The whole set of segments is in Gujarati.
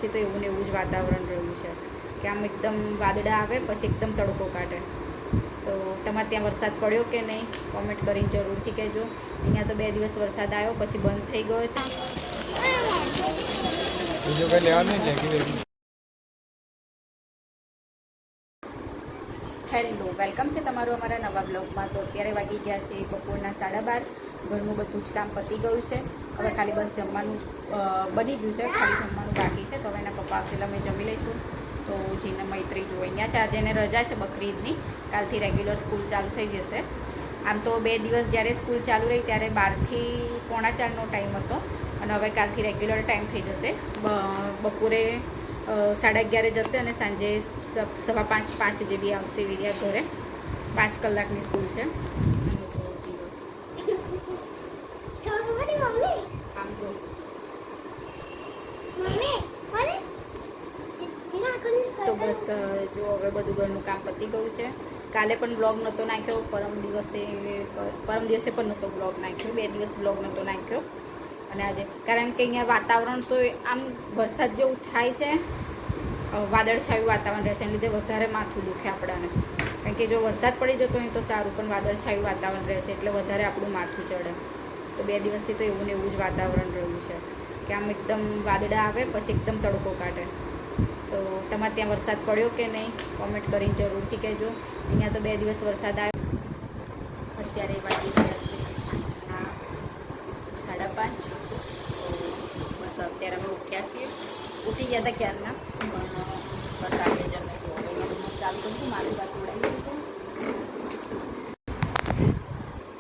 દિવસથી તો એવું ને એવું જ વાતાવરણ રહ્યું છે કે આમ એકદમ વાદળા આવે પછી એકદમ તડકો કાઢે. તો તમારે ત્યાં વરસાદ પડ્યો કે નહીં કોમેન્ટ કરીને જરૂરથી કહેજો. અહીંયા તો 2 દિવસ વરસાદ આવ્યો પછી બંધ થઈ ગયો છે. બીજું કંઈ લેવાનું નહીં. હેલો, વેલકમ છે તમારું અમારા નવા બ્લોગમાં. તો અત્યારે વાગી ગયા છે બપોરના 12:30. ઘરનું બધું જ કામ પતી ગયું છે. હવે ખાલી બસ જમવાનું બની ગયું છે, ખાલી જમવાનું બાકી છે. તો હવે એના પપ્પા આવશે એટલે અમે જમી લઈશું. તો જીને મૈત્રી જો અહીંયા છે, આજે એને રજા છે બકરીદની. કાલથી રેગ્યુલર સ્કૂલ ચાલુ થઈ જશે. આમ તો 2 દિવસ જ્યારે સ્કૂલ ચાલુ રહી ત્યારે 12 થી 3:45નો ટાઈમ હતો અને હવે કાલથી રેગ્યુલર ટાઈમ થઈ જશે. બપોરે 11:30 જશે અને સાંજે 4:45 જેવી આવશે વિર્યા ઘરે. 5 કલાકની સ્કૂલ છે. આમ તો તો બસ જો હવે બધું ઘરનું કામ પતી ગયું છે. કાલે પણ બ્લોગ નહોતો નાખ્યો, પરમ દિવસે પણ નહોતો બ્લોગ નાખ્યો, 2 દિવસ બ્લોગ નહોતો નાખ્યો. અને આજે કારણ કે અહીંયા વાતાવરણ તો આમ વરસાદ જેવું થાય છે, વાદળછાયું વાતાવરણ રહે છે, એના લીધે વધારે માથું દુખે આપણને. કારણ કે જો વરસાદ પડી જતો હોય તો સારું, પણ વાદળછાયું વાતાવરણ રહેશે એટલે વધારે આપણું માથું ચડે. તો 2 દિવસથી તો એવું ને એવું જ વાતાવરણ રહ્યું છે કે આમ એકદમ વાદળા આવે પછી એકદમ તડકો કાઢે. તો તમારે ત્યાં વરસાદ પડ્યો કે નહીં કોમેન્ટ કરીને જરૂરથી કહેજો. અહીંયા તો 2 દિવસ વરસાદ આવ્યો. અત્યારે વાગી ગયા છે સાંજના 5:30. તો બસ અત્યારે અમે ઉઠ્યા છીએ. ઉઠી ગયા હતા ક્યારના, પણ બસ આપણે જમે ચાલુ કરીશું. મારી વાત ઉડાવી દીધું.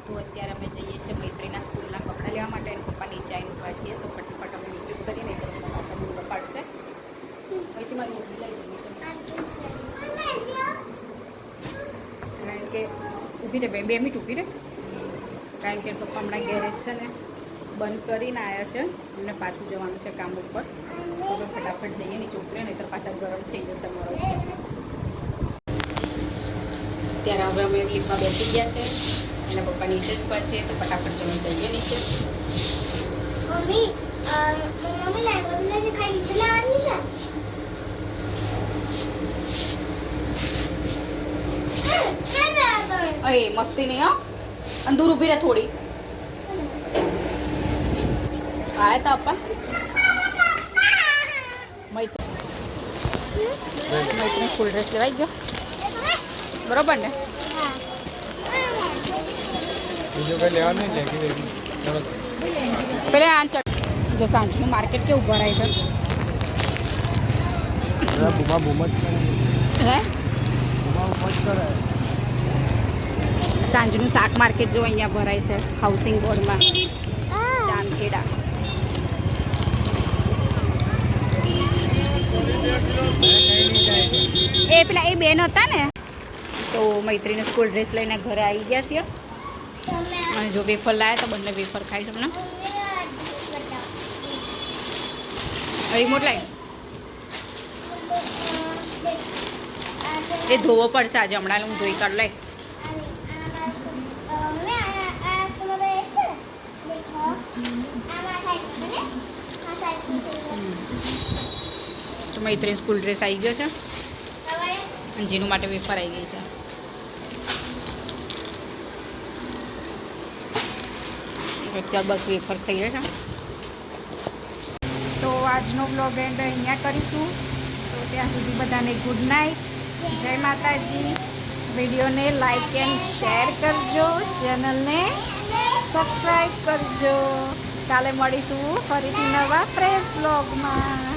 તો અત્યારે અમે જઈએ છીએ મૈત્રીના સ્કૂલના કપડાં લેવા માટે. એના પપ્પા નીચે આવીને ઊભા છીએ, તો ફટાફટ અમે નીચે ઉતરીએ નહીં તો પાછા બૂમ પાડશે. અહીંથી મારી મોટી લઈ જઈએ કારણ કે ઊભી રહે 2 મિનિટ ઊભી રહે. કારણ કે પપ્પા હમણાં ગેરેજ છે ને બંધ કરીને આવ્યા છે, અમને પાછું જવાનું છે કામ ઉપર. તો ફટાફટ જઈએ નીચે ઉતરીએ નહીં તો પાછા ગરમ થઈ જશે મારો. ત્યારે હવે અમે લિફ્ટમાં બેસી ગયા છે અને પપ્પા નીચે જ ઊભા છે. તો ફટાફટ તમે જઈએ નીચે. અરે મસ્તી નહીં હો, અંદૂર ઊભી રહે થોડી. આયા તા આપા મૈત્રી સ્કૂલ ડ્રેસ લેવાઈ ગયો બરોબર ને? બીજું કંઈ લેવાનું નહીં. પેલે આ જો સાંજનું માર્કેટ કેવું ભરાય છે. સાંજનું શાક માર્કેટ જો અહીંયા ભરાય છે હાઉસિંગ બોર્ડમાં ચાંદખેડા. એ પેલા એ બેન હતા ને. તો મૈત્રીને સ્કૂલ ડ્રેસ લઈને ઘરે આવી ગયા છીએ અને જો વેફર લાવ્યા તો બંને વેફર ખાઈ તમને. રિમોટ લાવી એ ધોવો પડશે આજે, હમણાં હું ધોઈ કાઢ લઈ. તો મૈત્રી સ્કૂલ ડ્રેસ આવી ગયો છે અને જેનું માટે વેફર આવી ગઈ છે. અત્યારે બસ વેફર ખાઈએ છે. તો આજનો બ્લોગ એન્ડ અહીંયા કરીશું. તો ત્યાં સુધી બધાને ગુડ નાઇટ, જય માતાજી. વિડીયોને લાઈક એન્ડ શેર કરજો, ચેનલને સબસ્ક્રાઈબ કરજો. કાલે મળીશું ફરીથી નવા ફ્રેશ બ્લોગમાં.